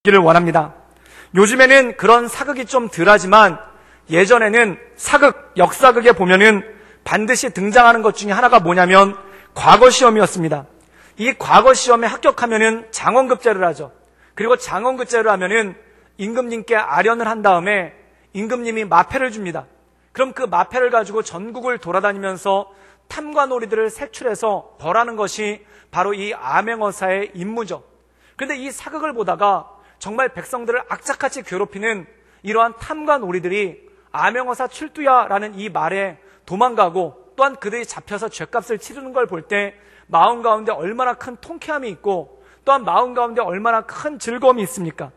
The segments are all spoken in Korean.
기를 원합니다. 요즘에는 그런 사극이 좀 덜하지만 예전에는 사극, 역사극에 보면은 반드시 등장하는 것 중에 하나가 뭐냐면 과거 시험이었습니다. 이 과거 시험에 합격하면은 장원급제를 하죠. 그리고 장원급제를 하면은 임금님께 아련을 한 다음에 임금님이 마패를 줍니다. 그럼 그 마패를 가지고 전국을 돌아다니면서 탐관오리들을 색출해서 벌하는 것이 바로 이 암행어사의 임무죠. 그런데 이 사극을 보다가 정말 백성들을 악착같이 괴롭히는 이러한 탐관오리들이 암행어사 출두야라는 이 말에 도망가고 또한 그들이 잡혀서 죗값을 치르는 걸 볼 때 마음 가운데 얼마나 큰 통쾌함이 있고 또한 마음 가운데 얼마나 큰 즐거움이 있습니까?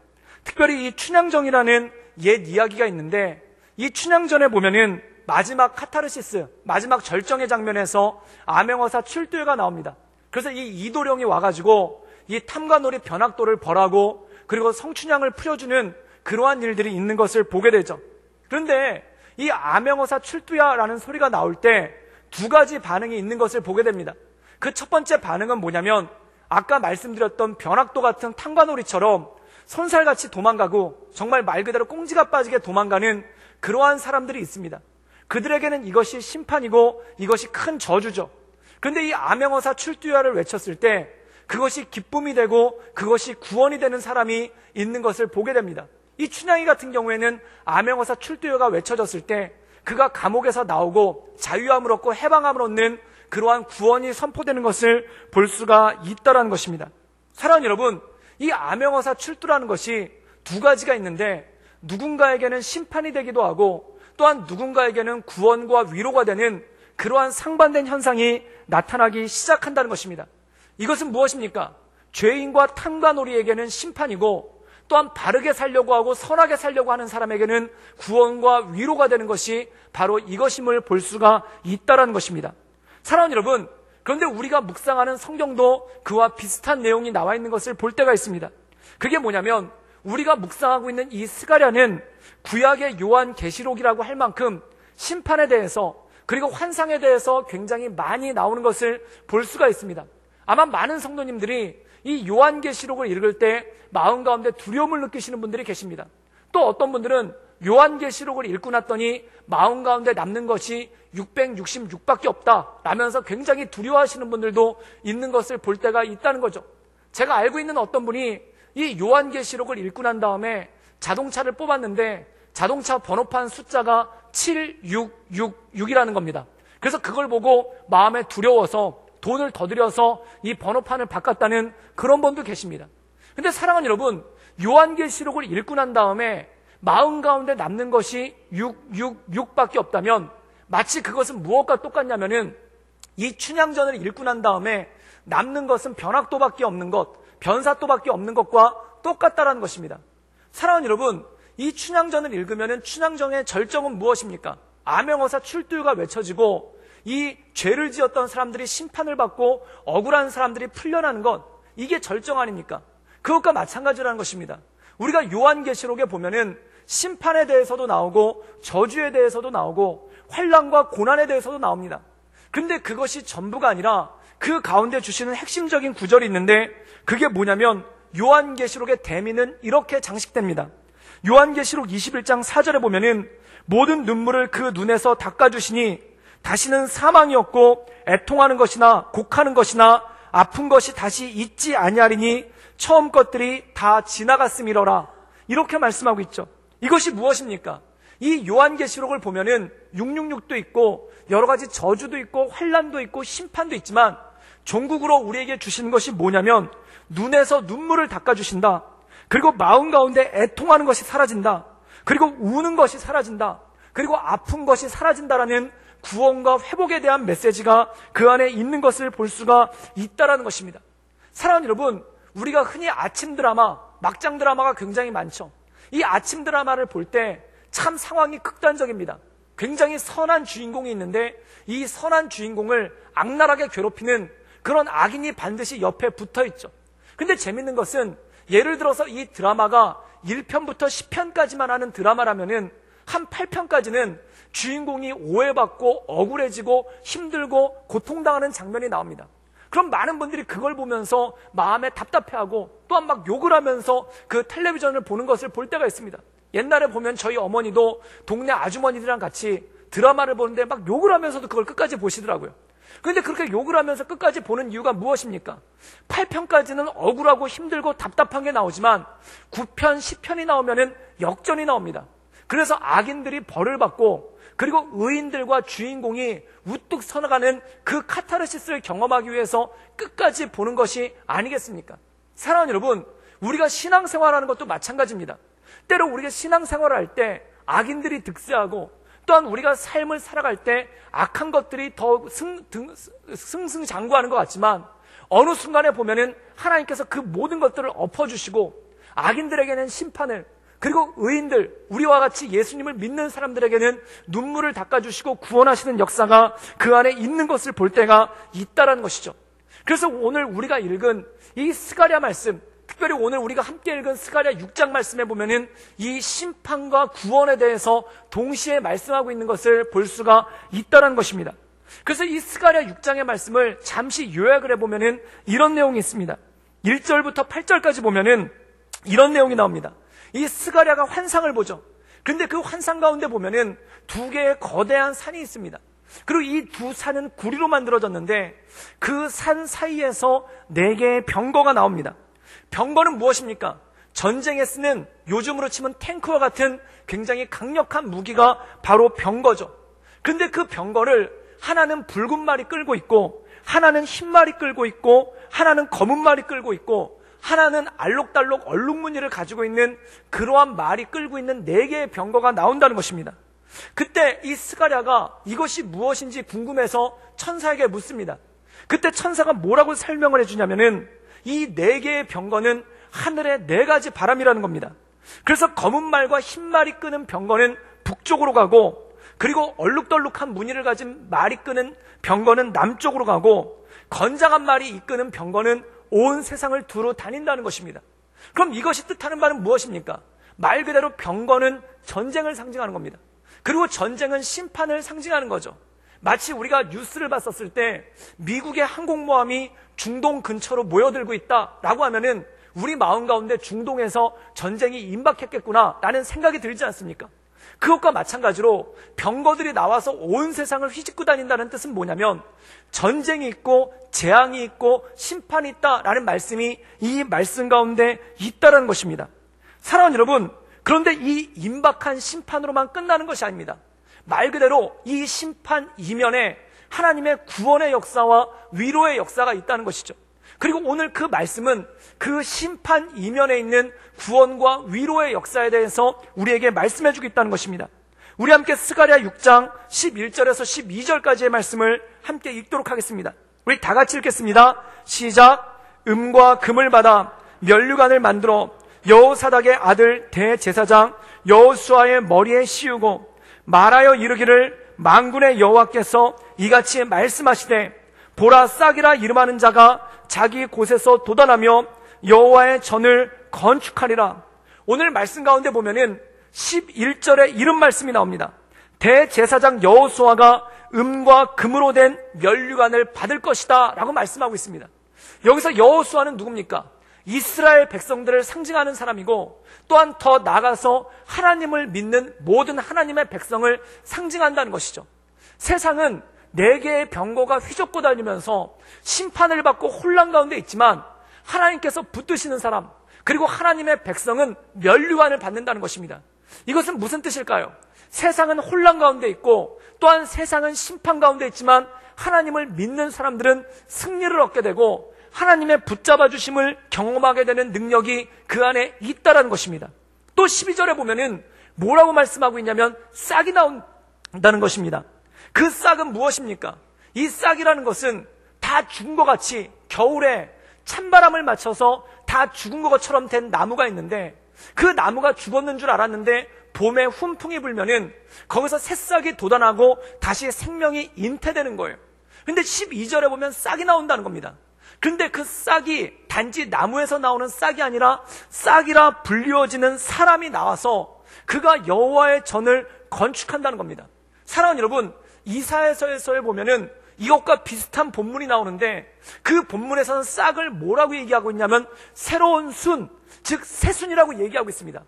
특별히 이 춘향전이라는 옛 이야기가 있는데 이 춘향전에 보면은 마지막 카타르시스, 마지막 절정의 장면에서 암행어사 출두야가 나옵니다. 그래서 이 이도령이 와가지고 이 탐관오리 변학도를 벌하고 그리고 성춘향을 풀어주는 그러한 일들이 있는 것을 보게 되죠. 그런데 이 암행어사 출두야라는 소리가 나올 때 두 가지 반응이 있는 것을 보게 됩니다. 그 첫 번째 반응은 뭐냐면 아까 말씀드렸던 변학도 같은 탐관오리처럼 손살같이 도망가고 정말 말 그대로 꽁지가 빠지게 도망가는 그러한 사람들이 있습니다. 그들에게는 이것이 심판이고 이것이 큰 저주죠. 그런데 이 암행어사 출두야를 외쳤을 때 그것이 기쁨이 되고 그것이 구원이 되는 사람이 있는 것을 보게 됩니다. 이 춘향이 같은 경우에는 암행어사 출두야가 외쳐졌을 때 그가 감옥에서 나오고 자유함을 얻고 해방함을 얻는 그러한 구원이 선포되는 것을 볼 수가 있다는 것입니다. 사랑하는 여러분, 이 암행어사 출두라는 것이 두 가지가 있는데 누군가에게는 심판이 되기도 하고 또한 누군가에게는 구원과 위로가 되는 그러한 상반된 현상이 나타나기 시작한다는 것입니다. 이것은 무엇입니까? 죄인과 탐관오리에게는 심판이고 또한 바르게 살려고 하고 선하게 살려고 하는 사람에게는 구원과 위로가 되는 것이 바로 이것임을 볼 수가 있다는 것입니다. 사랑하는 여러분, 그런데 우리가 묵상하는 성경도 그와 비슷한 내용이 나와 있는 것을 볼 때가 있습니다. 그게 뭐냐면 우리가 묵상하고 있는 이 스가랴는 구약의 요한계시록이라고 할 만큼 심판에 대해서 그리고 환상에 대해서 굉장히 많이 나오는 것을 볼 수가 있습니다. 아마 많은 성도님들이 이 요한계시록을 읽을 때 마음 가운데 두려움을 느끼시는 분들이 계십니다. 또 어떤 분들은 요한계시록을 읽고 났더니 마음 가운데 남는 것이 666밖에 없다 라면서 굉장히 두려워하시는 분들도 있는 것을 볼 때가 있다는 거죠. 제가 알고 있는 어떤 분이 이 요한계시록을 읽고 난 다음에 자동차를 뽑았는데 자동차 번호판 숫자가 7666이라는 겁니다. 그래서 그걸 보고 마음에 두려워서 돈을 더 들여서 이 번호판을 바꿨다는 그런 분도 계십니다. 근데 사랑하는 여러분, 요한계시록을 읽고 난 다음에 마음 가운데 남는 것이 666밖에 없다면 마치 그것은 무엇과 똑같냐면은 이 춘향전을 읽고 난 다음에 남는 것은 변학도밖에 없는 것, 변사도밖에 없는 것과 똑같다라는 것입니다. 사랑하는 여러분, 이 춘향전을 읽으면은 춘향전의 절정은 무엇입니까? 암행어사 출두가 외쳐지고 이 죄를 지었던 사람들이 심판을 받고 억울한 사람들이 풀려나는 것, 이게 절정 아닙니까? 그것과 마찬가지라는 것입니다. 우리가 요한계시록에 보면은 심판에 대해서도 나오고 저주에 대해서도 나오고 환난과 고난에 대해서도 나옵니다. 그런데 그것이 전부가 아니라 그 가운데 주시는 핵심적인 구절이 있는데 그게 뭐냐면 요한계시록의 대미는 이렇게 장식됩니다. 요한계시록 21장 4절에 보면은 모든 눈물을 그 눈에서 닦아주시니 다시는 사망이 없고 애통하는 것이나 곡하는 것이나 아픈 것이 다시 있지 아니하리니 처음 것들이 다 지나갔음이러라. 이렇게 말씀하고 있죠. 이것이 무엇입니까? 이 요한계시록을 보면은 666도 있고 여러 가지 저주도 있고 환난도 있고 심판도 있지만 종국으로 우리에게 주시는 것이 뭐냐면 눈에서 눈물을 닦아주신다. 그리고 마음 가운데 애통하는 것이 사라진다. 그리고 우는 것이 사라진다. 그리고 아픈 것이 사라진다라는 구원과 회복에 대한 메시지가 그 안에 있는 것을 볼 수가 있다는 것입니다. 사랑하는 여러분, 우리가 흔히 아침 드라마, 막장 드라마가 굉장히 많죠. 이 아침 드라마를 볼 때 참 상황이 극단적입니다. 굉장히 선한 주인공이 있는데 이 선한 주인공을 악랄하게 괴롭히는 그런 악인이 반드시 옆에 붙어 있죠. 근데 재밌는 것은 예를 들어서 이 드라마가 1편부터 10편까지만 하는 드라마라면은 한 8편까지는 주인공이 오해받고 억울해지고 힘들고 고통당하는 장면이 나옵니다. 그럼 많은 분들이 그걸 보면서 마음에 답답해하고 또한 막 욕을 하면서 그 텔레비전을 보는 것을 볼 때가 있습니다. 옛날에 보면 저희 어머니도 동네 아주머니들이랑 같이 드라마를 보는데 막 욕을 하면서도 그걸 끝까지 보시더라고요. 그런데 그렇게 욕을 하면서 끝까지 보는 이유가 무엇입니까? 8편까지는 억울하고 힘들고 답답한 게 나오지만 9편, 10편이 나오면은 역전이 나옵니다. 그래서 악인들이 벌을 받고 그리고 의인들과 주인공이 우뚝 서나가는 그 카타르시스를 경험하기 위해서 끝까지 보는 것이 아니겠습니까? 사랑하는 여러분, 우리가 신앙생활하는 것도 마찬가지입니다. 때로 우리가 신앙생활을 할 때 악인들이 득세하고 또한 우리가 삶을 살아갈 때 악한 것들이 더 승승장구하는 것 같지만 어느 순간에 보면은 하나님께서 그 모든 것들을 엎어주시고 악인들에게는 심판을, 그리고 의인들, 우리와 같이 예수님을 믿는 사람들에게는 눈물을 닦아주시고 구원하시는 역사가 그 안에 있는 것을 볼 때가 있다라는 것이죠. 그래서 오늘 우리가 읽은 이 스가랴 말씀, 특별히 오늘 우리가 함께 읽은 스가랴 6장 말씀에 보면은 이 심판과 구원에 대해서 동시에 말씀하고 있는 것을 볼 수가 있다는 것입니다. 그래서 이 스가랴 6장의 말씀을 잠시 요약을 해보면은 이런 내용이 있습니다. 1절부터 8절까지 보면은 이런 내용이 나옵니다. 이 스가랴가 환상을 보죠. 그런데 그 환상 가운데 보면은 두 개의 거대한 산이 있습니다. 그리고 이 두 산은 구리로 만들어졌는데 그 산 사이에서 네 개의 병거가 나옵니다. 병거는 무엇입니까? 전쟁에 쓰는, 요즘으로 치면 탱크와 같은 굉장히 강력한 무기가 바로 병거죠. 그런데 그 병거를 하나는 붉은 말이 끌고 있고, 하나는 흰 말이 끌고 있고, 하나는 검은 말이 끌고 있고, 하나는 알록달록 얼룩무늬를 가지고 있는 그러한 말이 끌고 있는 네 개의 병거가 나온다는 것입니다. 그때 이 스가랴가 이것이 무엇인지 궁금해서 천사에게 묻습니다. 그때 천사가 뭐라고 설명을 해주냐면은 이 네 개의 병거는 하늘의 네 가지 바람이라는 겁니다. 그래서 검은 말과 흰 말이 끄는 병거는 북쪽으로 가고, 그리고 얼룩덜룩한 무늬를 가진 말이 끄는 병거는 남쪽으로 가고, 건장한 말이 이끄는 병거는 온 세상을 두루 다닌다는 것입니다. 그럼 이것이 뜻하는 바는 무엇입니까? 말 그대로 병거는 전쟁을 상징하는 겁니다. 그리고 전쟁은 심판을 상징하는 거죠. 마치 우리가 뉴스를 봤었을 때 미국의 항공모함이 중동 근처로 모여들고 있다라고 하면은 우리 마음 가운데 중동에서 전쟁이 임박했겠구나 라는 생각이 들지 않습니까? 그것과 마찬가지로 병거들이 나와서 온 세상을 휘짓고 다닌다는 뜻은 뭐냐면 전쟁이 있고 재앙이 있고 심판이 있다라는 말씀이 이 말씀 가운데 있다는 것입니다. 사랑하는 여러분, 그런데 이 임박한 심판으로만 끝나는 것이 아닙니다. 말 그대로 이 심판 이면에 하나님의 구원의 역사와 위로의 역사가 있다는 것이죠. 그리고 오늘 그 말씀은 그 심판 이면에 있는 구원과 위로의 역사에 대해서 우리에게 말씀해 주고 있다는 것입니다. 우리 함께 스가랴 6장 11절에서 12절까지의 말씀을 함께 읽도록 하겠습니다. 우리 다 같이 읽겠습니다. 시작. 음과 금을 받아 면류관을 만들어 여호사닥의 아들 대제사장 여호수아의 머리에 씌우고 말하여 이르기를 만군의 여호와께서 이같이 말씀하시되 보라, 싹이라 이름하는 자가 자기 곳에서 돋아나며 여호와의 전을 건축하리라. 오늘 말씀 가운데 보면은 11절에 이런 말씀이 나옵니다. 대제사장 여호수아가 음과 금으로 된 면류관을 받을 것이다 라고 말씀하고 있습니다. 여기서 여호수아는 누굽니까? 이스라엘 백성들을 상징하는 사람이고, 또한 더 나아가서 하나님을 믿는 모든 하나님의 백성을 상징한다는 것이죠. 세상은 네 개의 병거가 휘젓고 다니면서 심판을 받고 혼란 가운데 있지만 하나님께서 붙드시는 사람, 그리고 하나님의 백성은 면류관을 받는다는 것입니다. 이것은 무슨 뜻일까요? 세상은 혼란 가운데 있고 또한 세상은 심판 가운데 있지만 하나님을 믿는 사람들은 승리를 얻게 되고 하나님의 붙잡아 주심을 경험하게 되는 능력이 그 안에 있다는 것입니다. 또 12절에 보면은 뭐라고 말씀하고 있냐면 싹이 나온다는 것입니다. 그 싹은 무엇입니까? 이 싹이라는 것은 다 죽은 것 같이 겨울에 찬바람을 맞춰서 다 죽은 것처럼 된 나무가 있는데, 그 나무가 죽었는 줄 알았는데 봄에 훈풍이 불면은 거기서 새싹이 돋아나고 다시 생명이 잉태되는 거예요. 근데 12절에 보면 싹이 나온다는 겁니다. 그런데 그 싹이 단지 나무에서 나오는 싹이 아니라 싹이라 불리워지는 사람이 나와서 그가 여호와의 전을 건축한다는 겁니다. 사랑하는 여러분, 이사야서에 보면은 이것과 비슷한 본문이 나오는데 그 본문에서는 싹을 뭐라고 얘기하고 있냐면 새로운 순, 즉 새순이라고 얘기하고 있습니다.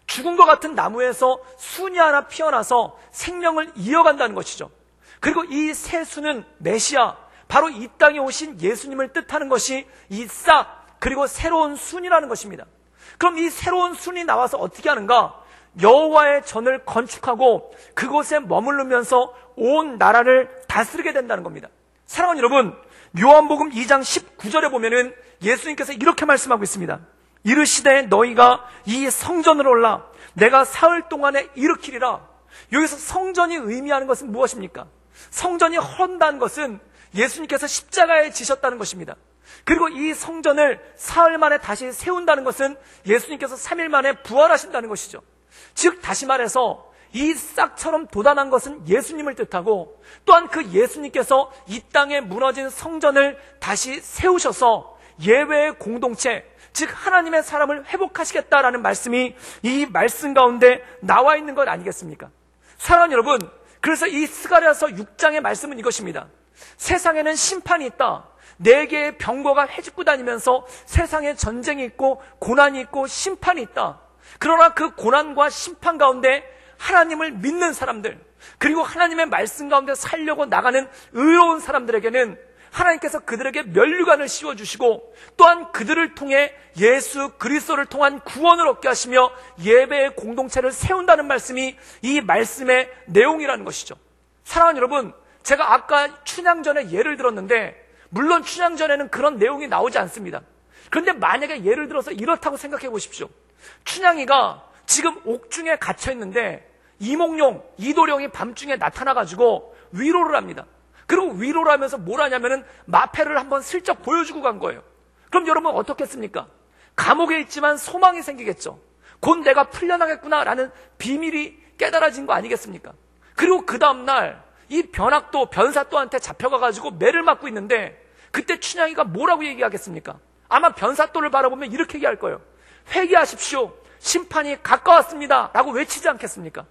죽은 것 같은 나무에서 순이 하나 피어나서 생명을 이어간다는 것이죠. 그리고 이 새순은 메시아, 바로 이 땅에 오신 예수님을 뜻하는 것이 이 싹, 그리고 새로운 순이라는 것입니다. 그럼 이 새로운 순이 나와서 어떻게 하는가? 여호와의 전을 건축하고 그곳에 머무르면서 온 나라를 다스리게 된다는 겁니다. 사랑하는 여러분, 요한복음 2장 19절에 보면은 예수님께서 이렇게 말씀하고 있습니다. 이르시되 너희가 이 성전을 올라 내가 사흘 동안에 일으키리라. 여기서 성전이 의미하는 것은 무엇입니까? 성전이 헌다는 것은 예수님께서 십자가에 지셨다는 것입니다. 그리고 이 성전을 사흘 만에 다시 세운다는 것은 예수님께서 3일 만에 부활하신다는 것이죠. 즉 다시 말해서 이 싹처럼 돋아난 것은 예수님을 뜻하고, 또한 그 예수님께서 이 땅에 무너진 성전을 다시 세우셔서 예외의 공동체, 즉 하나님의 사람을 회복하시겠다라는 말씀이 이 말씀 가운데 나와 있는 것 아니겠습니까? 사랑하는 여러분, 그래서 이 스가랴서 6장의 말씀은 이것입니다. 세상에는 심판이 있다. 네 개의 병거가 헤집고 다니면서 세상에 전쟁이 있고 고난이 있고 심판이 있다. 그러나 그 고난과 심판 가운데 하나님을 믿는 사람들, 그리고 하나님의 말씀 가운데 살려고 나가는 의로운 사람들에게는 하나님께서 그들에게 면류관을 씌워주시고, 또한 그들을 통해 예수 그리스도를 통한 구원을 얻게 하시며 예배의 공동체를 세운다는 말씀이 이 말씀의 내용이라는 것이죠. 사랑하는 여러분, 제가 아까 춘향전에 예를 들었는데 물론 춘향전에는 그런 내용이 나오지 않습니다. 그런데 만약에 예를 들어서 이렇다고 생각해 보십시오. 춘향이가 지금 옥중에 갇혀 있는데 이몽룡, 이도령이 밤중에 나타나가지고 위로를 합니다. 그리고 위로를 하면서 뭘 하냐면은 마패를 한번 슬쩍 보여주고 간 거예요. 그럼 여러분 어떻겠습니까? 감옥에 있지만 소망이 생기겠죠. 곧 내가 풀려나겠구나라는 비밀이 깨달아진 거 아니겠습니까? 그리고 그 다음날 이 변학도, 변사또한테 잡혀가가지고 매를 맞고 있는데 그때 춘향이가 뭐라고 얘기하겠습니까? 아마 변사또를 바라보면 이렇게 얘기할 거예요. 회개하십시오. 심판이 가까웠습니다. 라고 외치지 않겠습니까?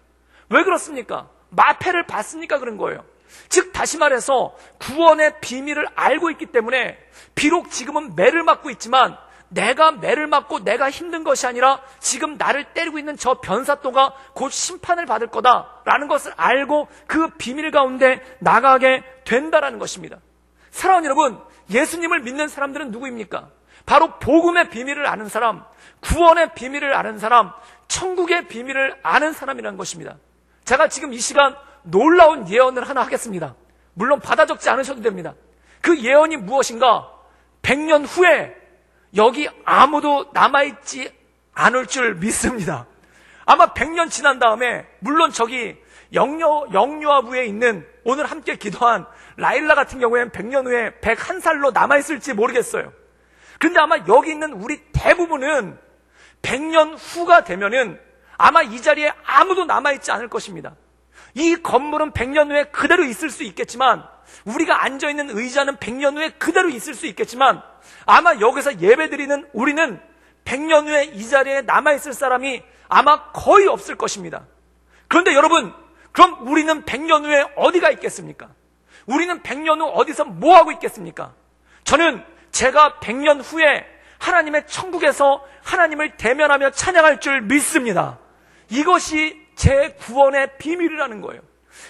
왜 그렇습니까? 마패를 봤으니까 그런 거예요. 즉 다시 말해서 구원의 비밀을 알고 있기 때문에 비록 지금은 매를 맞고 있지만 내가 매를 맞고 내가 힘든 것이 아니라 지금 나를 때리고 있는 저 변사또가 곧 심판을 받을 거다라는 것을 알고 그 비밀 가운데 나가게 된다라는 것입니다. 사랑하는 여러분, 예수님을 믿는 사람들은 누구입니까? 바로 복음의 비밀을 아는 사람, 구원의 비밀을 아는 사람, 천국의 비밀을 아는 사람이라는 것입니다. 제가 지금 이 시간 놀라운 예언을 하나 하겠습니다. 물론 받아 적지 않으셔도 됩니다. 그 예언이 무엇인가? 100년 후에 여기 아무도 남아있지 않을 줄 믿습니다. 아마 100년 지난 다음에 물론 저기 영유아부에 있는 오늘 함께 기도한 라일라 같은 경우에는 100년 후에 101살로 남아있을지 모르겠어요. 그런데 아마 여기 있는 우리 대부분은 100년 후가 되면은 아마 이 자리에 아무도 남아있지 않을 것입니다. 이 건물은 100년 후에 그대로 있을 수 있겠지만, 우리가 앉아있는 의자는 100년 후에 그대로 있을 수 있겠지만, 아마 여기서 예배드리는 우리는 100년 후에 이 자리에 남아있을 사람이 아마 거의 없을 것입니다. 그런데 여러분, 그럼 우리는 100년 후에 어디가 있겠습니까? 우리는 100년 후 어디서 뭐하고 있겠습니까? 저는 제가 100년 후에 하나님의 천국에서 하나님을 대면하며 찬양할 줄 믿습니다. 이것이 제 구원의 비밀이라는 거예요.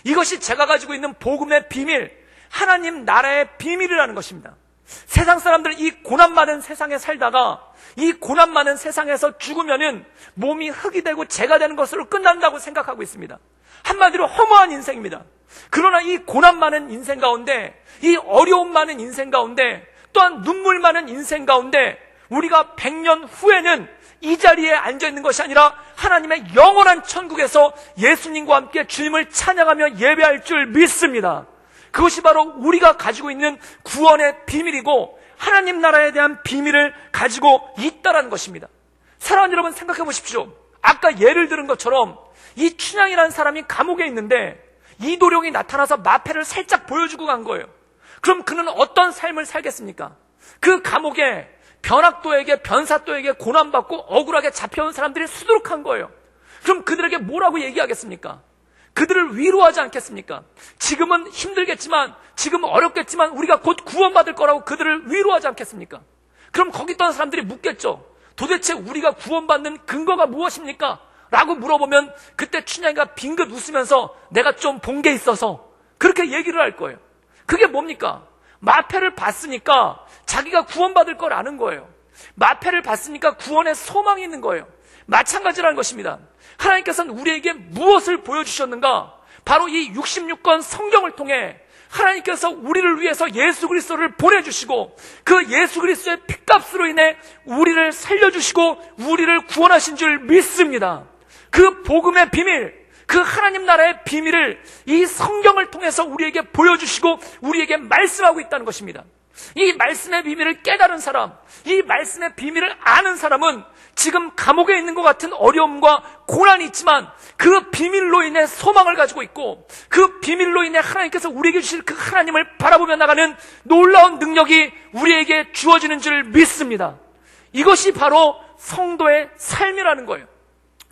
이것이 제가 가지고 있는 복음의 비밀, 하나님 나라의 비밀이라는 것입니다. 세상 사람들 이 고난 많은 세상에 살다가 이 고난 많은 세상에서 죽으면은 몸이 흙이 되고 재가 되는 것으로 끝난다고 생각하고 있습니다. 한마디로 허무한 인생입니다. 그러나 이 고난 많은 인생 가운데, 이 어려움 많은 인생 가운데, 또한 눈물 많은 인생 가운데 우리가 100년 후에는 이 자리에 앉아있는 것이 아니라 하나님의 영원한 천국에서 예수님과 함께 주님을 찬양하며 예배할 줄 믿습니다. 그것이 바로 우리가 가지고 있는 구원의 비밀이고 하나님 나라에 대한 비밀을 가지고 있다는 것입니다. 사랑하는 여러분, 생각해 보십시오. 아까 예를 들은 것처럼 이 춘향이라는 사람이 감옥에 있는데 이도령이 나타나서 마패를 살짝 보여주고 간 거예요. 그럼 그는 어떤 삶을 살겠습니까? 그 감옥에 변학도에게, 변사또에게 고난받고 억울하게 잡혀온 사람들이 수두룩한 거예요. 그럼 그들에게 뭐라고 얘기하겠습니까? 그들을 위로하지 않겠습니까? 지금은 힘들겠지만, 지금 어렵겠지만 우리가 곧 구원받을 거라고 그들을 위로하지 않겠습니까? 그럼 거기 있던 사람들이 묻겠죠. 도대체 우리가 구원받는 근거가 무엇입니까? 라고 물어보면 그때 춘향이가 빙긋 웃으면서 내가 좀 본 게 있어서 그렇게 얘기를 할 거예요. 그게 뭡니까? 마패를 봤으니까 자기가 구원받을 걸 아는 거예요. 마패를 봤으니까 구원의 소망이 있는 거예요. 마찬가지라는 것입니다. 하나님께서는 우리에게 무엇을 보여주셨는가? 바로 이 66권 성경을 통해 하나님께서 우리를 위해서 예수 그리스도를 보내주시고 그 예수 그리스도의 핏값으로 인해 우리를 살려주시고 우리를 구원하신 줄 믿습니다. 그 복음의 비밀, 그 하나님 나라의 비밀을 이 성경을 통해서 우리에게 보여주시고 우리에게 말씀하고 있다는 것입니다. 이 말씀의 비밀을 깨달은 사람, 이 말씀의 비밀을 아는 사람은 지금 감옥에 있는 것 같은 어려움과 고난이 있지만 그 비밀로 인해 소망을 가지고 있고 그 비밀로 인해 하나님께서 우리에게 주실 그 하나님을 바라보며 나가는 놀라운 능력이 우리에게 주어지는 줄 믿습니다. 이것이 바로 성도의 삶이라는 거예요.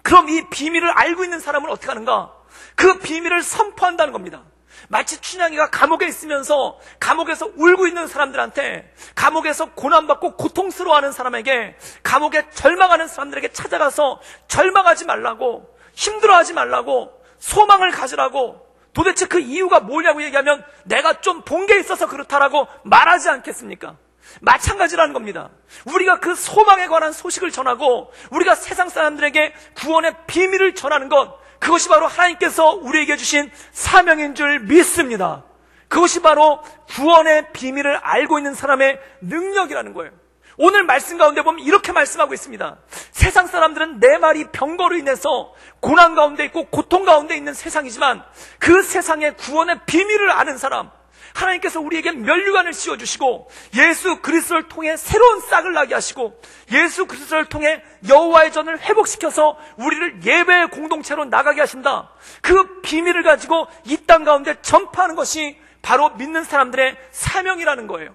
그럼 이 비밀을 알고 있는 사람은 어떻게 하는가? 그 비밀을 선포한다는 겁니다. 마치 춘향이가 감옥에 있으면서 감옥에서 울고 있는 사람들한테, 감옥에서 고난받고 고통스러워하는 사람에게, 감옥에 절망하는 사람들에게 찾아가서 절망하지 말라고, 힘들어하지 말라고, 소망을 가지라고, 도대체 그 이유가 뭐냐고 얘기하면 내가 좀 본 게 있어서 그렇다라고 말하지 않겠습니까? 마찬가지라는 겁니다. 우리가 그 소망에 관한 소식을 전하고 우리가 세상 사람들에게 구원의 비밀을 전하는 것, 그것이 바로 하나님께서 우리에게 주신 사명인 줄 믿습니다. 그것이 바로 구원의 비밀을 알고 있는 사람의 능력이라는 거예요. 오늘 말씀 가운데 보면 이렇게 말씀하고 있습니다. 세상 사람들은 내 말이 병거로 인해서 고난 가운데 있고 고통 가운데 있는 세상이지만 그 세상의 구원의 비밀을 아는 사람, 하나님께서 우리에게 면류관을 씌워주시고 예수 그리스도를 통해 새로운 싹을 나게 하시고 예수 그리스도를 통해 여호와의 전을 회복시켜서 우리를 예배의 공동체로 나가게 하신다. 그 비밀을 가지고 이 땅 가운데 전파하는 것이 바로 믿는 사람들의 사명이라는 거예요.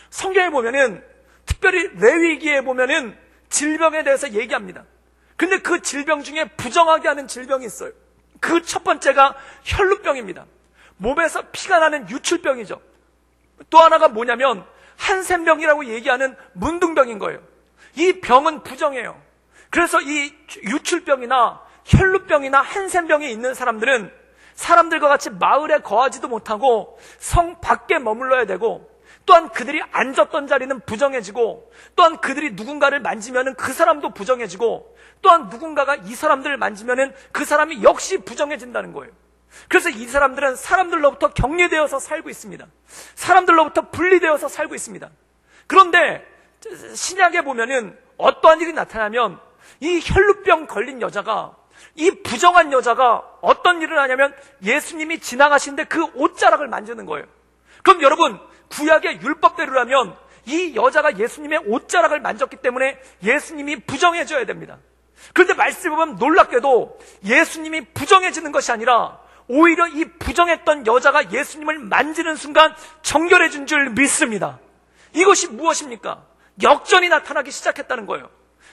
성경에 보면은 특별히 레위기에 보면은 질병에 대해서 얘기합니다. 근데 그 질병 중에 부정하게 하는 질병이 있어요. 그 첫 번째가 혈루병입니다. 몸에서 피가 나는 유출병이죠. 또 하나가 뭐냐면 한센병이라고 얘기하는 문둥병인 거예요. 이 병은 부정해요. 그래서 이 유출병이나 혈루병이나 한센병이 있는 사람들은 사람들과 같이 마을에 거하지도 못하고 성 밖에 머물러야 되고, 또한 그들이 앉았던 자리는 부정해지고, 또한 그들이 누군가를 만지면 그 사람도 부정해지고, 또한 누군가가 이 사람들을 만지면 그 사람이 역시 부정해진다는 거예요. 그래서 이 사람들은 사람들로부터 격리되어서 살고 있습니다. 사람들로부터 분리되어서 살고 있습니다. 그런데 신약에 보면은 어떠한 일이 나타나면 이 혈루병 걸린 여자가, 이 부정한 여자가 어떤 일을 하냐면 예수님이 지나가시는데 그 옷자락을 만지는 거예요. 그럼 여러분, 구약의 율법대로라면 이 여자가 예수님의 옷자락을 만졌기 때문에 예수님이 부정해져야 됩니다. 그런데 말씀을 보면 놀랍게도 예수님이 부정해지는 것이 아니라 오히려 이 부정했던 여자가 예수님을 만지는 순간 정결해진 줄 믿습니다. 이것이 무엇입니까? 역전이 나타나기 시작했다는 거예요.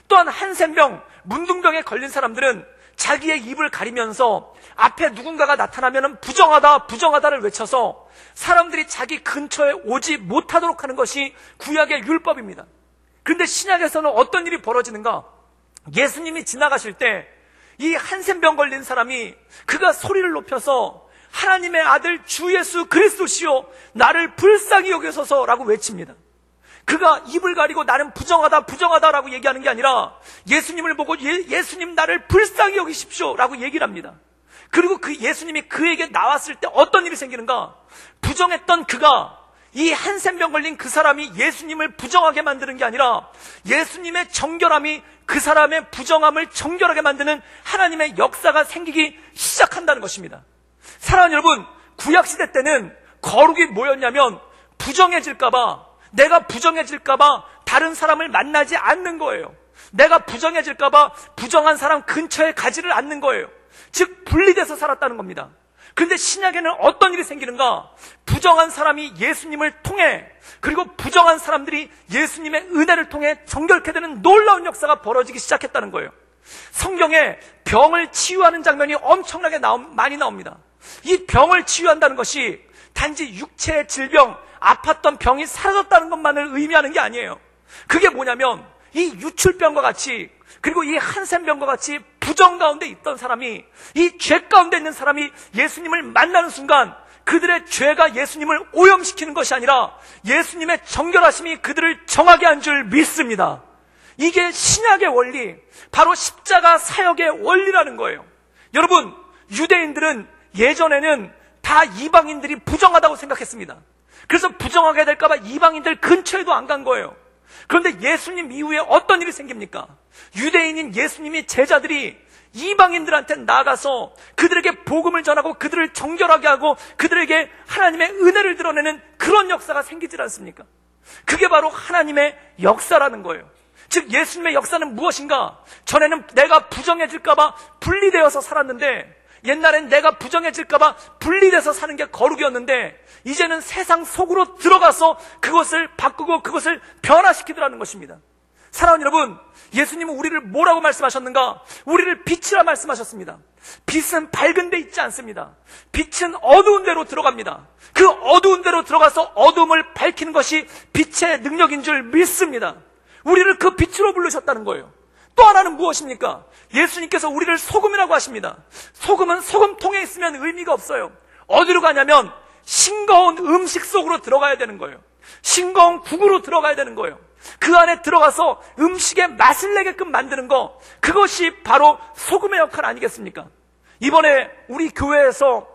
또한 한센병, 문둥병에 걸린 사람들은 자기의 입을 가리면서 앞에 누군가가 나타나면 부정하다, 부정하다를 외쳐서 사람들이 자기 근처에 오지 못하도록 하는 것이 구약의 율법입니다. 그런데 신약에서는 어떤 일이 벌어지는가? 예수님이 지나가실 때 이 한센병 걸린 사람이 그가 소리를 높여서 하나님의 아들 주 예수 그리스도시요 나를 불쌍히 여기소서라고 외칩니다. 그가 입을 가리고 나는 부정하다 부정하다라고 얘기하는 게 아니라 예수님을 보고 예수님 나를 불쌍히 여기십시오라고 얘기를 합니다. 그리고 그 예수님이 그에게 나왔을 때 어떤 일이 생기는가? 부정했던 그가, 이 한센병 걸린 그 사람이 예수님을 부정하게 만드는 게 아니라 예수님의 정결함이 그 사람의 부정함을 정결하게 만드는 하나님의 역사가 생기기 시작한다는 것입니다. 사랑하는 여러분, 구약시대 때는 거룩이 뭐였냐면 부정해질까봐, 내가 부정해질까봐 다른 사람을 만나지 않는 거예요. 내가 부정해질까봐 부정한 사람 근처에 가지를 않는 거예요. 즉 분리돼서 살았다는 겁니다. 그런데 신약에는 어떤 일이 생기는가? 부정한 사람이 예수님을 통해, 그리고 부정한 사람들이 예수님의 은혜를 통해 정결케 되는 놀라운 역사가 벌어지기 시작했다는 거예요. 성경에 병을 치유하는 장면이 엄청나게 많이 나옵니다. 이 병을 치유한다는 것이 단지 육체의 질병, 아팠던 병이 사라졌다는 것만을 의미하는 게 아니에요. 그게 뭐냐면 이 유출병과 같이, 그리고 이 한센병과 같이 부정 가운데 있던 사람이, 이 죄 가운데 있는 사람이 예수님을 만나는 순간 그들의 죄가 예수님을 오염시키는 것이 아니라 예수님의 정결하심이 그들을 정하게 한 줄 믿습니다. 이게 신약의 원리, 바로 십자가 사역의 원리라는 거예요. 여러분, 유대인들은 예전에는 다 이방인들이 부정하다고 생각했습니다. 그래서 부정하게 될까봐 이방인들 근처에도 안 간 거예요. 그런데 예수님 이후에 어떤 일이 생깁니까? 유대인인 예수님이 제자들이 이방인들한테 나가서 그들에게 복음을 전하고 그들을 정결하게 하고 그들에게 하나님의 은혜를 드러내는 그런 역사가 생기질 않습니까? 그게 바로 하나님의 역사라는 거예요. 즉 예수님의 역사는 무엇인가? 전에는 내가 부정해질까봐 분리되어서 살았는데, 옛날엔 내가 부정해질까봐 분리돼서 사는 게 거룩이었는데, 이제는 세상 속으로 들어가서 그것을 바꾸고 그것을 변화시키더라는 것입니다. 사랑하는 여러분, 예수님은 우리를 뭐라고 말씀하셨는가? 우리를 빛이라 말씀하셨습니다. 빛은 밝은 데 있지 않습니다. 빛은 어두운 데로 들어갑니다. 그 어두운 데로 들어가서 어두움을 밝히는 것이 빛의 능력인 줄 믿습니다. 우리를 그 빛으로 부르셨다는 거예요. 또 하나는 무엇입니까? 예수님께서 우리를 소금이라고 하십니다. 소금은 소금통에 있으면 의미가 없어요. 어디로 가냐면 싱거운 음식 속으로 들어가야 되는 거예요. 싱거운 국으로 들어가야 되는 거예요. 그 안에 들어가서 음식에 맛을 내게끔 만드는 거, 그것이 바로 소금의 역할 아니겠습니까? 이번에 우리 교회에서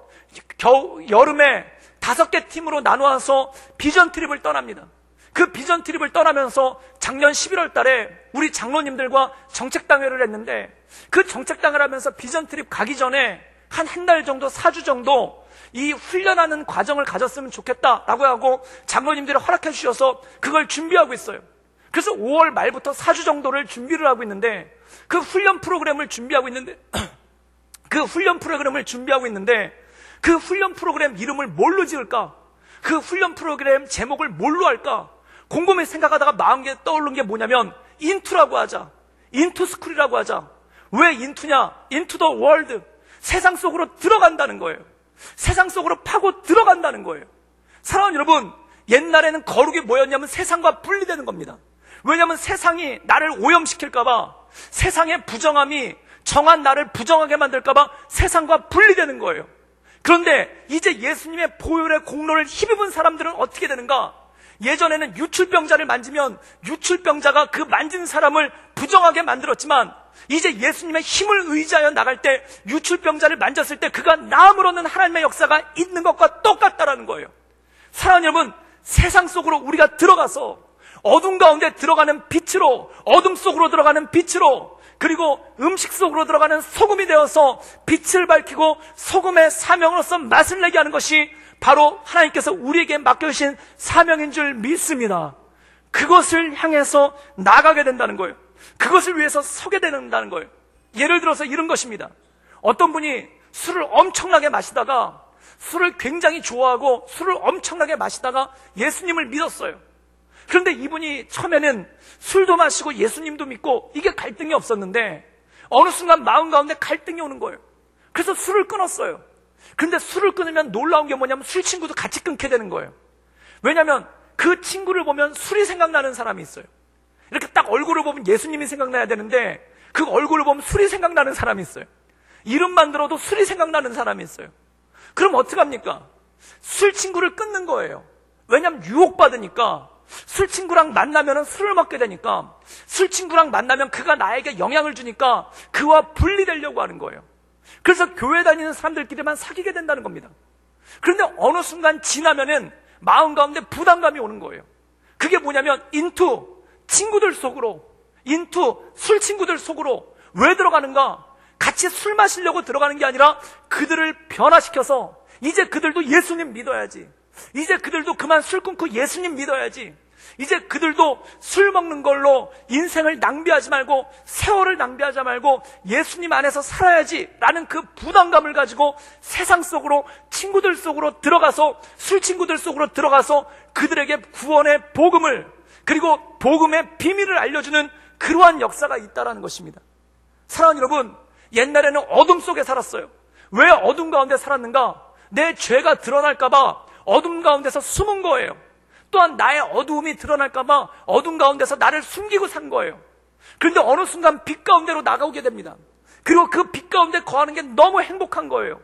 여름에 5개 팀으로 나누어서 비전 트립을 떠납니다. 그 비전 트립을 떠나면서 작년 11월 달에 우리 장로님들과 정책당회를 했는데, 그 정책당회를 하면서 비전 트립 가기 전에 한 달 정도, 4주 정도 이 훈련하는 과정을 가졌으면 좋겠다라고 하고 장로님들이 허락해 주셔서 그걸 준비하고 있어요. 그래서 5월 말부터 4주 정도를 준비를 하고 있는데, 그 훈련 프로그램을 준비하고 있는데 그 훈련 프로그램 이름을 뭘로 지을까? 그 훈련 프로그램 제목을 뭘로 할까? 곰곰이 생각하다가 마음에 떠오른 게 뭐냐면 인투라고 하자. 인투스쿨이라고 하자. 왜 인투냐? 인투 더 월드. 세상 속으로 들어간다는 거예요. 세상 속으로 파고 들어간다는 거예요. 사랑하는 여러분, 옛날에는 거룩이 뭐였냐면 세상과 분리되는 겁니다. 왜냐하면 세상이 나를 오염시킬까봐, 세상의 부정함이 정한 나를 부정하게 만들까봐 세상과 분리되는 거예요. 그런데 이제 예수님의 보혈의 공로를 힘입은 사람들은 어떻게 되는가? 예전에는 유출병자를 만지면 유출병자가 그 만진 사람을 부정하게 만들었지만, 이제 예수님의 힘을 의지하여 나갈 때 유출병자를 만졌을 때 그가 나음으로는 하나님의 역사가 있는 것과 똑같다라는 거예요. 사랑하는 여러분, 세상 속으로 우리가 들어가서 어둠 가운데 들어가는 빛으로, 어둠 속으로 들어가는 빛으로, 그리고 음식 속으로 들어가는 소금이 되어서 빛을 밝히고 소금의 사명으로서 맛을 내게 하는 것이 바로 하나님께서 우리에게 맡겨주신 사명인 줄 믿습니다. 그것을 향해서 나가게 된다는 거예요. 그것을 위해서 서게 된다는 거예요. 예를 들어서 이런 것입니다. 어떤 분이 술을 엄청나게 마시다가, 술을 굉장히 좋아하고 술을 엄청나게 마시다가 예수님을 믿었어요. 그런데 이분이 처음에는 술도 마시고 예수님도 믿고 이게 갈등이 없었는데 어느 순간 마음 가운데 갈등이 오는 거예요. 그래서 술을 끊었어요. 그런데 술을 끊으면 놀라운 게 뭐냐면 술 친구도 같이 끊게 되는 거예요. 왜냐하면 그 친구를 보면 술이 생각나는 사람이 있어요. 이렇게 딱 얼굴을 보면 예수님이 생각나야 되는데 그 얼굴을 보면 술이 생각나는 사람이 있어요. 이름만 들어도 술이 생각나는 사람이 있어요. 그럼 어떡합니까? 술 친구를 끊는 거예요. 왜냐하면 유혹받으니까. 술 친구랑 만나면 술을 먹게 되니까, 술 친구랑 만나면 그가 나에게 영향을 주니까 그와 분리되려고 하는 거예요. 그래서 교회 다니는 사람들끼리만 사귀게 된다는 겁니다. 그런데 어느 순간 지나면은 마음 가운데 부담감이 오는 거예요. 그게 뭐냐면 인투 친구들 속으로, 인투 술 친구들 속으로. 왜 들어가는가? 같이 술 마시려고 들어가는 게 아니라 그들을 변화시켜서 이제 그들도 예수님 믿어야지, 이제 그들도 그만 술 끊고 예수님 믿어야지, 이제 그들도 술 먹는 걸로 인생을 낭비하지 말고 세월을 낭비하지 말고 예수님 안에서 살아야지 라는 그 부담감을 가지고 세상 속으로, 친구들 속으로 들어가서, 술 친구들 속으로 들어가서 그들에게 구원의 복음을, 그리고 복음의 비밀을 알려주는 그러한 역사가 있다는 것입니다. 사랑하는 여러분, 옛날에는 어둠 속에 살았어요. 왜 어둠 가운데 살았는가? 내 죄가 드러날까봐 어둠 가운데서 숨은 거예요. 또한 나의 어두움이 드러날까봐 어둠 가운데서 나를 숨기고 산 거예요. 그런데 어느 순간 빛 가운데로 나가오게 됩니다. 그리고 그 빛 가운데 거하는 게 너무 행복한 거예요.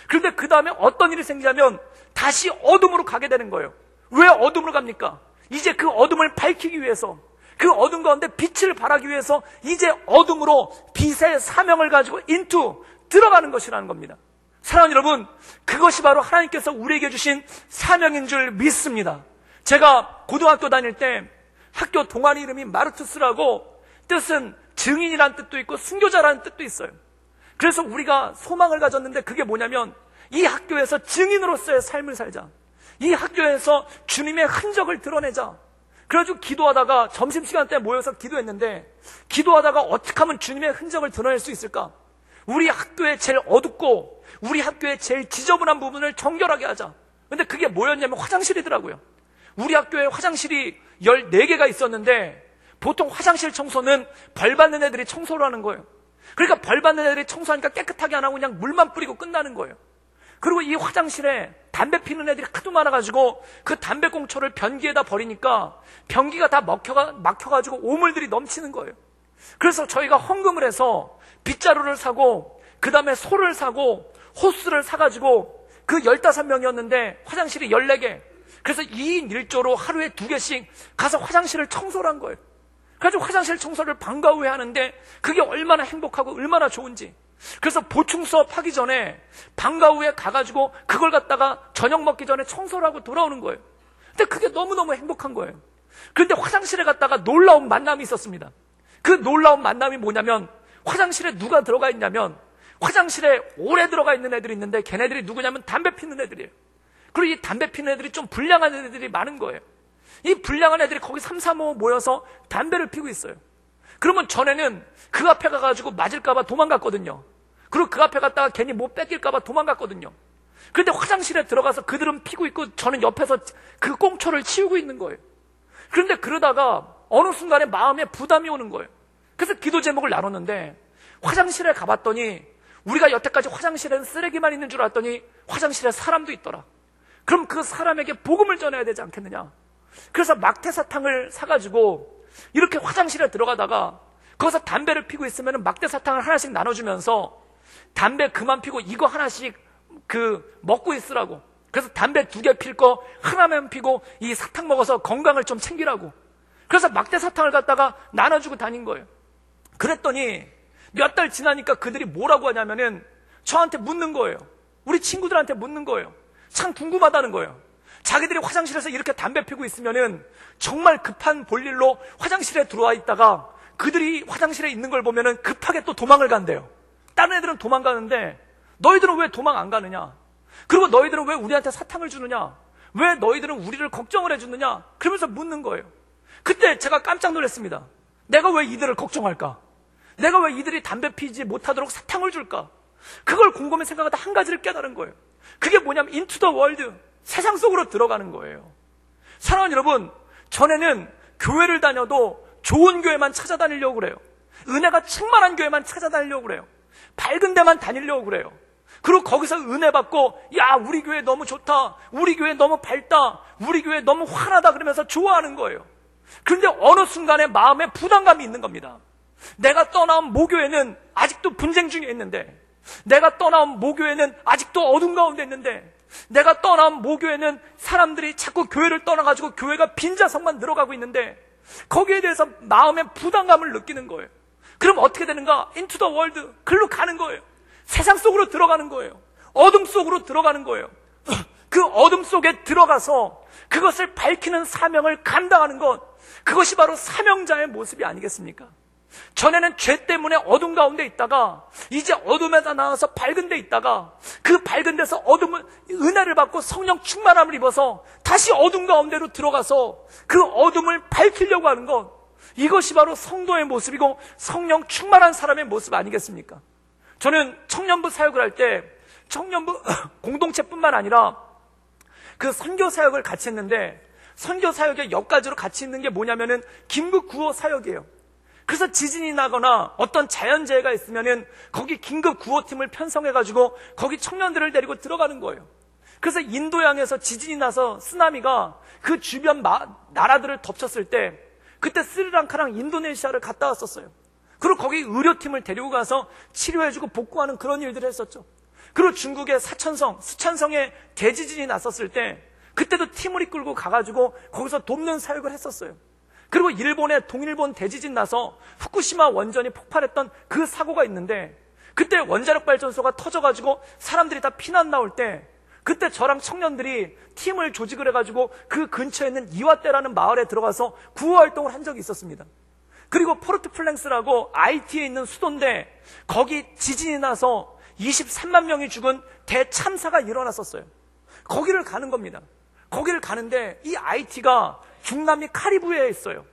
그런데 그 다음에 어떤 일이 생기냐면 다시 어둠으로 가게 되는 거예요. 왜 어둠으로 갑니까? 이제 그 어둠을 밝히기 위해서, 그 어둠 가운데 빛을 발하기 위해서 이제 어둠으로 빛의 사명을 가지고 들어가는 것이라는 겁니다. 사랑하는 여러분, 그것이 바로 하나님께서 우리에게 주신 사명인 줄 믿습니다. 제가 고등학교 다닐 때 학교 동아리 이름이 마르투스라고, 뜻은 증인이라는 뜻도 있고 순교자라는 뜻도 있어요. 그래서 우리가 소망을 가졌는데 그게 뭐냐면 이 학교에서 증인으로서의 삶을 살자, 이 학교에서 주님의 흔적을 드러내자. 그래가지고 기도하다가 점심시간 때 모여서 기도했는데, 기도하다가 어떻게 하면 주님의 흔적을 드러낼 수 있을까? 우리 학교에 제일 어둡고 우리 학교에 제일 지저분한 부분을 정결하게 하자. 근데 그게 뭐였냐면 화장실이더라고요. 우리 학교에 화장실이 14개가 있었는데 보통 화장실 청소는 벌 받는 애들이 청소를 하는 거예요. 그러니까 벌 받는 애들이 청소하니까 깨끗하게 안 하고 그냥 물만 뿌리고 끝나는 거예요. 그리고 이 화장실에 담배 피는 애들이 하도 많아가지고 그 담배꽁초를 변기에다 버리니까 변기가 다 막혀가지고 오물들이 넘치는 거예요. 그래서 저희가 헌금을 해서 빗자루를 사고, 그 다음에 소를 사고, 호스를 사가지고 그 15명이었는데 화장실이 14개. 그래서 2인 1조로 하루에 2개씩 가서 화장실을 청소를 한 거예요. 그래서 화장실 청소를 방과 후에 하는데 그게 얼마나 행복하고 얼마나 좋은지. 그래서 보충 수업 하기 전에 방과 후에 가가지고 그걸 갖다가 저녁 먹기 전에 청소를 하고 돌아오는 거예요. 근데 그게 너무너무 행복한 거예요. 그런데 화장실에 갔다가 놀라운 만남이 있었습니다. 그 놀라운 만남이 뭐냐면, 화장실에 누가 들어가 있냐면 화장실에 오래 들어가 있는 애들이 있는데 걔네들이 누구냐면 담배 피는 애들이에요. 그리고 이 담배 피는 애들이 좀 불량한 애들이 많은 거예요. 이 불량한 애들이 거기 3, 4, 5 모여서 담배를 피고 있어요. 그러면 전에는 그 앞에 가가지고 맞을까봐 도망갔거든요. 그리고 그 앞에 갔다가 괜히 뭐 뺏길까봐 도망갔거든요. 그런데 화장실에 들어가서 그들은 피고 있고 저는 옆에서 그 꽁초를 치우고 있는 거예요. 그런데 그러다가 어느 순간에 마음에 부담이 오는 거예요. 그래서 기도 제목을 나눴는데, 화장실에 가봤더니 우리가 여태까지 화장실에는 쓰레기만 있는 줄 알았더니 화장실에 사람도 있더라. 그럼 그 사람에게 복음을 전해야 되지 않겠느냐. 그래서 막대사탕을 사가지고 이렇게 화장실에 들어가다가 거기서 담배를 피고 있으면 막대사탕을 하나씩 나눠주면서 담배 그만 피고 이거 하나씩 먹고 있으라고. 그래서 담배 2개 필 거 하나만 피고 이 사탕 먹어서 건강을 좀 챙기라고. 그래서 막대사탕을 갖다가 나눠주고 다닌 거예요. 그랬더니 몇 달 지나니까 그들이 뭐라고 하냐면은 저한테 묻는 거예요. 우리 친구들한테 묻는 거예요. 참 궁금하다는 거예요. 자기들이 화장실에서 이렇게 담배 피고 있으면은 정말 급한 볼일로 화장실에 들어와 있다가 그들이 화장실에 있는 걸 보면은 급하게 또 도망을 간대요. 다른 애들은 도망가는데 너희들은 왜 도망 안 가느냐? 그리고 너희들은 왜 우리한테 사탕을 주느냐? 왜 너희들은 우리를 걱정을 해주느냐? 그러면서 묻는 거예요. 그때 제가 깜짝 놀랐습니다. 내가 왜 이들을 걱정할까? 내가 왜 이들이 담배 피지 못하도록 사탕을 줄까? 그걸 곰곰이 생각하다 한 가지를 깨달은 거예요. 그게 뭐냐면 인투 더 월드, 세상 속으로 들어가는 거예요. 사랑하는 여러분, 전에는 교회를 다녀도 좋은 교회만 찾아다니려고 그래요. 은혜가 충만한 교회만 찾아다니려고 그래요. 밝은 데만 다니려고 그래요. 그리고 거기서 은혜 받고, 야, 우리 교회 너무 좋다, 우리 교회 너무 밝다, 우리 교회 너무 환하다 그러면서 좋아하는 거예요. 그런데 어느 순간에 마음에 부담감이 있는 겁니다. 내가 떠나온 모교회는 아직도 분쟁 중에 있는데, 내가 떠나온 모교회는 아직도 어둠 가운데 있는데, 내가 떠나온 모교회는 사람들이 자꾸 교회를 떠나가지고 교회가 빈자석만 늘어가고 있는데 거기에 대해서 마음의 부담감을 느끼는 거예요. 그럼 어떻게 되는가? 인투 더 월드, 글로 가는 거예요. 세상 속으로 들어가는 거예요. 어둠 속으로 들어가는 거예요. 그 어둠 속에 들어가서 그것을 밝히는 사명을 감당하는 것, 그것이 바로 사명자의 모습이 아니겠습니까? 전에는 죄 때문에 어둠 가운데 있다가 이제 어둠에다 나와서 밝은 데 있다가 그 밝은 데서 은혜를 받고 성령 충만함을 입어서 다시 어둠 가운데로 들어가서 그 어둠을 밝히려고 하는 것, 이것이 바로 성도의 모습이고 성령 충만한 사람의 모습 아니겠습니까? 저는 청년부 사역을 할 때 청년부 공동체뿐만 아니라 그 선교 사역을 같이 했는데, 선교 사역의 옆가지로 같이 있는 게 뭐냐면은 긴급 구호 사역이에요. 그래서 지진이 나거나 어떤 자연재해가 있으면은 거기 긴급 구호팀을 편성해가지고 거기 청년들을 데리고 들어가는 거예요. 그래서 인도양에서 지진이 나서 쓰나미가 그 주변 나라들을 덮쳤을 때 그때 스리랑카랑 인도네시아를 갔다 왔었어요. 그리고 거기 의료팀을 데리고 가서 치료해주고 복구하는 그런 일들을 했었죠. 그리고 중국의 스촨성에 대지진이 났었을 때 그때도 팀을 이끌고 가가지고 거기서 돕는 사역을 했었어요. 그리고 일본의 동일본 대지진 나서 후쿠시마 원전이 폭발했던 그 사고가 있는데 그때 원자력 발전소가 터져가지고 사람들이 다 피난 나올 때 그때 저랑 청년들이 팀을 조직을 해가지고 그 근처에 있는 이와떼라는 마을에 들어가서 구호 활동을 한 적이 있었습니다. 그리고 포르트 플랭스라고 IT에 있는 수도인데 거기 지진이 나서 23만 명이 죽은 대참사가 일어났었어요. 거기를 가는 겁니다. 거기를 가는데 이 IT가 중남미 카리브해에 있어요.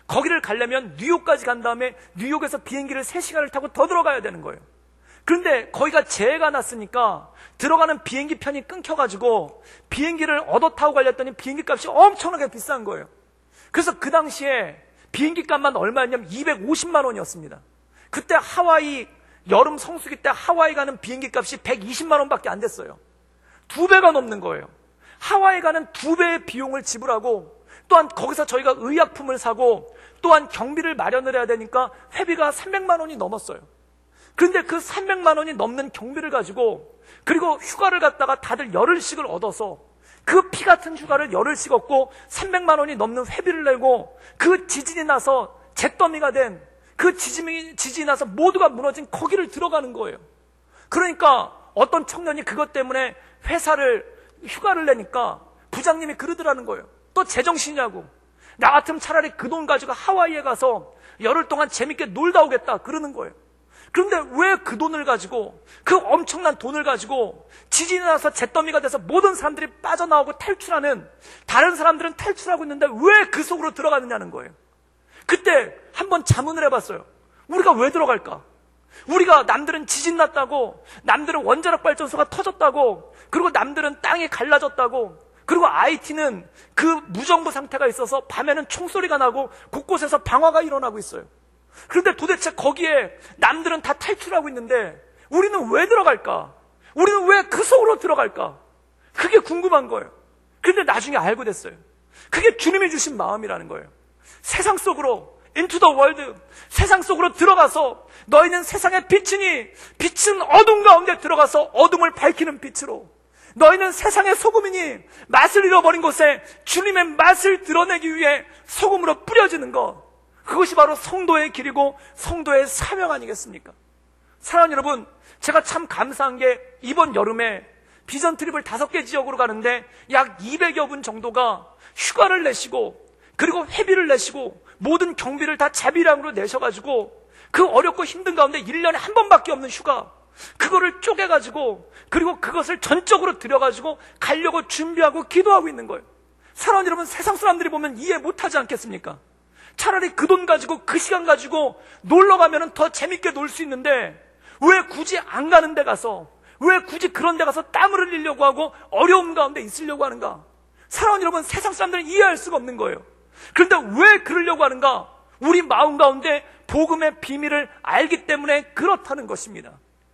거기를 가려면 뉴욕까지 간 다음에 뉴욕에서 비행기를 3시간을 타고 더 들어가야 되는 거예요. 그런데 거기가 재해가 났으니까 들어가는 비행기 편이 끊겨가지고 비행기를 얻어 타고 가려더니 비행기 값이 엄청나게 비싼 거예요. 그래서 그 당시에 비행기 값만 얼마였냐면 250만 원이었습니다. 그때 하와이 여름 성수기 때 하와이 가는 비행기 값이 120만 원밖에 안 됐어요. 2배가 넘는 거예요. 하와이 가는 2배의 비용을 지불하고 또한 거기서 저희가 의약품을 사고 또한 경비를 마련을 해야 되니까 회비가 300만 원이 넘었어요. 그런데 그 300만 원이 넘는 경비를 가지고 그리고 휴가를 갔다가 다들 열흘씩을 얻어서 그 피 같은 휴가를 열흘씩 얻고 300만 원이 넘는 회비를 내고 그 지진이 나서 잿더미가 된 그 지진이 나서 모두가 무너진 거기를 들어가는 거예요. 그러니까 어떤 청년이 그것 때문에 휴가를 내니까 부장님이 그러더라는 거예요. 또 제정신이냐고. 나 같으면 차라리 그 돈 가지고 하와이에 가서 열흘 동안 재밌게 놀다 오겠다 그러는 거예요. 그런데 왜 그 돈을 가지고 그 엄청난 돈을 가지고 지진이 나서 잿더미가 돼서 모든 사람들이 빠져나오고 탈출하는 다른 사람들은 탈출하고 있는데 왜 그 속으로 들어가느냐는 거예요. 그때 한번 자문을 해봤어요. 우리가 왜 들어갈까? 우리가 남들은 지진 났다고, 남들은 원자력 발전소가 터졌다고, 그리고 남들은 땅이 갈라졌다고, 그리고 IT는 그 무정부 상태가 있어서 밤에는 총소리가 나고 곳곳에서 방화가 일어나고 있어요. 그런데 도대체 거기에 남들은 다 탈출하고 있는데 우리는 왜 들어갈까? 우리는 왜 그 속으로 들어갈까? 그게 궁금한 거예요. 그런데 나중에 알고 됐어요. 그게 주님이 주신 마음이라는 거예요. 세상 속으로 into the world, 세상 속으로 들어가서 너희는 세상의 빛이니 빛은 어둠 가운데 들어가서 어둠을 밝히는 빛으로, 너희는 세상의 소금이니 맛을 잃어버린 곳에 주님의 맛을 드러내기 위해 소금으로 뿌려지는 것, 그것이 바로 성도의 길이고 성도의 사명 아니겠습니까? 사랑하는 여러분, 제가 참 감사한 게 이번 여름에 비전 트립을 5개 지역으로 가는데 약 200여 분 정도가 휴가를 내시고 그리고 회비를 내시고 모든 경비를 다 자비량으로 내셔가지고 그 어렵고 힘든 가운데 1년에 한 번밖에 없는 휴가, 그거를 쪼개가지고 그리고 그것을 전적으로 들여가지고 가려고 준비하고 기도하고 있는 거예요. 사랑하는 여러분, 세상 사람들이 보면 이해 못하지 않겠습니까? 차라리 그 돈 가지고 그 시간 가지고 놀러 가면 더 재밌게 놀 수 있는데 왜 굳이 안 가는 데 가서, 왜 굳이 그런 데 가서 땀을 흘리려고 하고 어려움 가운데 있으려고 하는가? 사랑하는 여러분, 세상 사람들은 이해할 수가 없는 거예요. 그런데 왜 그러려고 하는가? 우리 마음 가운데 복음의 비밀을 알기 때문에 그렇다는 것입니다.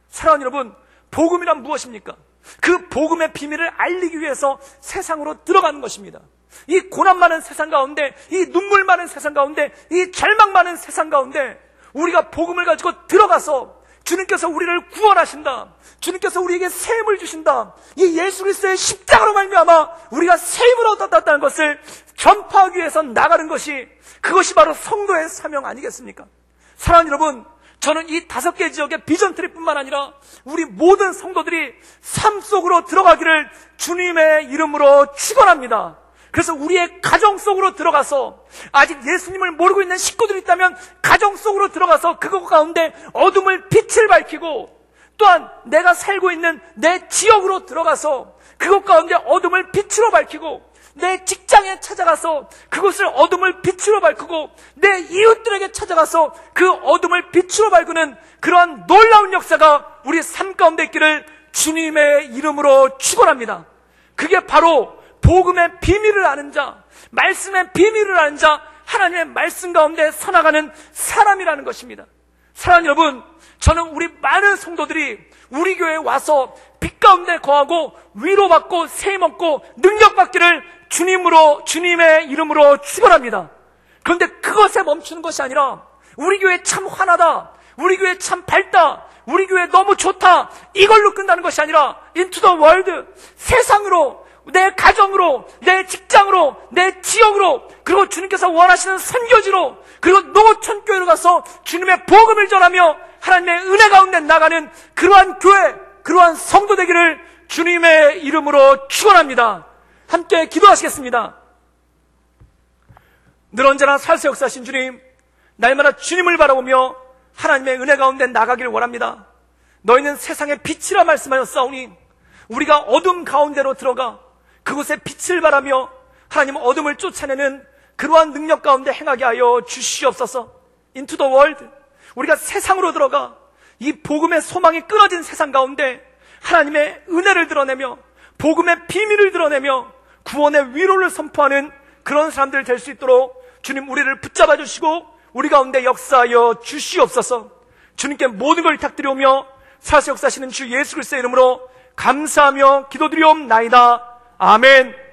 사랑하는 여러분, 복음이란 무엇입니까? 그 복음의 비밀을 알리기 위해서 세상으로 들어가는 것입니다. 이 고난 많은 세상 가운데, 이 눈물 많은 세상 가운데, 이 절망 많은 세상 가운데 우리가 복음을 가지고 들어가서 주님께서 우리를 구원하신다, 주님께서 우리에게 새 힘을 주신다, 이 예수 그리스도의 십자가로 말미암아 우리가 새 힘을 얻었다는 것을 전파하기 위해서 나가는 것이, 그것이 바로 성도의 사명 아니겠습니까? 사랑하는 여러분, 저는 이 5개 지역의 비전 트립뿐만 아니라 우리 모든 성도들이 삶 속으로 들어가기를 주님의 이름으로 축원합니다. 그래서 우리의 가정 속으로 들어가서, 아직 예수님을 모르고 있는 식구들이 있다면 가정 속으로 들어가서 그것 가운데 어둠을 빛을 밝히고, 또한 내가 살고 있는 내 지역으로 들어가서 그것 가운데 어둠을 빛으로 밝히고, 내 직장에 찾아가서 그곳을 어둠을 빛으로 밝히고, 내 이웃들에게 찾아가서 그 어둠을 빛으로 밝히는 그러한 놀라운 역사가 우리 삶 가운데 있기를 주님의 이름으로 축원합니다. 그게 바로 복음의 비밀을 아는 자, 말씀의 비밀을 아는 자, 하나님의 말씀 가운데 서나가는 사람이라는 것입니다. 사랑하는 여러분, 저는 우리 많은 성도들이 우리 교회에 와서 빛 가운데 거하고 위로받고 세임 얻고 능력받기를 주님의 이름으로 축원합니다. 그런데 그것에 멈추는 것이 아니라 우리 교회 참 환하다, 우리 교회 참 밝다, 우리 교회 너무 좋다, 이걸로 끝나는 것이 아니라 into the world, 세상으로, 내 가정으로, 내 직장으로, 내 지역으로, 그리고 주님께서 원하시는 선교지로, 그리고 농어촌교회로 가서 주님의 복음을 전하며 하나님의 은혜 가운데 나가는 그러한 교회, 그러한 성도 되기를 주님의 이름으로 축원합니다. 함께 기도하시겠습니다. 늘 언제나 살세 역사하신 주님, 날마다 주님을 바라보며 하나님의 은혜 가운데 나가기를 원합니다. 너희는 세상의 빛이라 말씀하셨사오니 우리가 어둠 가운데로 들어가 그곳에 빛을 바라며 하나님 어둠을 쫓아내는 그러한 능력 가운데 행하게 하여 주시옵소서. Into the world, 우리가 세상으로 들어가 이 복음의 소망이 끊어진 세상 가운데 하나님의 은혜를 드러내며 복음의 비밀을 드러내며 구원의 위로를 선포하는 그런 사람들 될 수 있도록 주님 우리를 붙잡아 주시고 우리 가운데 역사하여 주시옵소서. 주님께 모든 걸 탁드려오며 살아서 역사하시는 주 예수 그리스도의 이름으로 감사하며 기도드리옵나이다. 아멘.